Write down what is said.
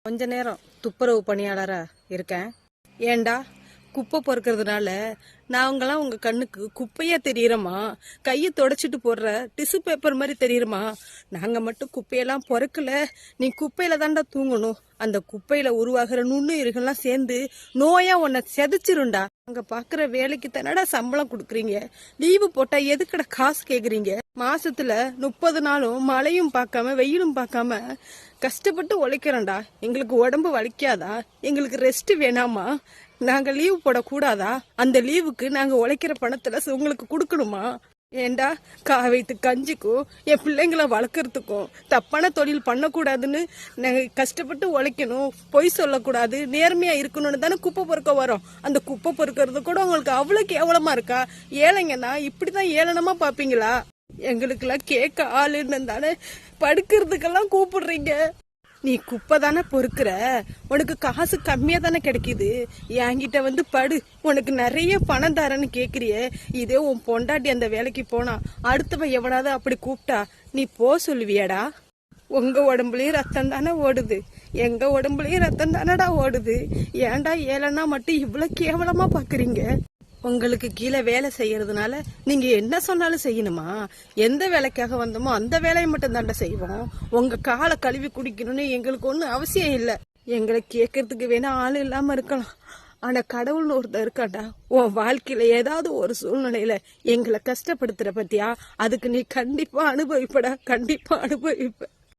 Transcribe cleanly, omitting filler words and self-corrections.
கொஞ்ச நேரம் துப்புரவு பணியாளரா இருக்கேன். ஏண்டா குப்பை பொறுக்கிறதுனால நாங்களாம் உங்க கண்ணுக்கு குப்பையா தெரியுறோமா? கையை தொடச்சிட்டு போடுற டிஷ்யூ பேப்பர் மாதிரி தெரியுறோமா? நாங்க மட்டும் குப்பையெல்லாம் பொறுக்கல. நீ குப்பையில தாண்டா தூங்கணும். அந்த குப்பையில உருவாகிற நுண்ணுயிர்கள்லாம் சேர்ந்து நோயா உன்னை செதைச்சிருண்டா. அங்க பாக்குற வேலைக்கு தானடா சம்பளம் கொடுக்குறீங்க. லீவு போட்டா எதுக்கட காசு கேக்குறீங்க? மாசத்துல 30 நாளும் மழையும் பார்க்காம வெயிலும் பார்க்காம கஷ்டப்பட்டு உழைக்கிறோம்டா. எங்களுக்கு உடம்பு வலிக்காதா? எங்களுக்கு ரெஸ்ட் வேணாமா? நாங்க லீவு போடக்கூடாதா? அந்த லீவுக்கு நாங்க உழைக்கிற பணத்துல உங்களுக்கு கொடுக்கணுமா? ஏண்டா காவைத்து கஞ்சிக்கும் என் பிள்ளைங்களை வளர்க்கறதுக்கும் தப்பான தொழில் பண்ணக்கூடாதுன்னு நாங்க கஷ்டப்பட்டு உழைக்கணும், பொய் சொல்லக்கூடாது, நேர்மையா இருக்கணும்னு தானே குப்பை பொறுக்க வரோம். அந்த குப்பை பொறுக்கிறது கூட உங்களுக்கு அவ்வளவு கேவலமா இருக்கா? ஏழைங்கன்னா இப்படிதான் ஏளனமா பாப்பீங்களா? எங்களுக்கெல்லாம் கேட்க ஆளுன்னு தானே படுக்கிறதுக்கெல்லாம் கூப்பிடுறீங்க. நீ குப்பை தானே பொறுக்கிற, உனக்கு காசு கம்மியா தானே கிடைக்குது. என்கிட்ட வந்து படு, உனக்கு நிறைய பணம் தரேன்னு கேக்குறிய. இதே உன் பொண்டாட்டி அந்த வேலைக்கு போனா அடுத்தவன் எவனாவது அப்படி கூப்பிட்டா நீ போ சொல்லுவியாடா? உங்க உடம்புலயும் ரத்தம் தானே ஓடுது, எங்க உடம்புலயும் ரத்தம் தானடா ஓடுது. ஏன்டா ஏழனா மட்டும் இவ்வளவு கேவலமா பாக்குறீங்க? உங்களுக்கு கீழே வேலை செய்யறதுனால நீங்க என்ன சொன்னாலும் செய்யணுமா? எந்த வேலைக்காக வந்தோமோ அந்த வேலையை மட்டும் தாண்டா செய்வோம். உங்க காலை கழுவி குடிக்கணும்னு எங்களுக்கு ஒன்றும் அவசியம் இல்லை. எங்களை கேட்கறதுக்கு வேணா ஆள் இல்லாம இருக்கலாம், ஆனா கடவுள்னு ஒருத்தர் இருக்காண்டா. உன் வாழ்க்கையில ஏதாவது ஒரு சூழ்நிலையில எங்களை கஷ்டப்படுத்துற பத்தியா? அதுக்கு நீ கண்டிப்பா அனுபவிப்படா, கண்டிப்பா அனுபவிப்ப.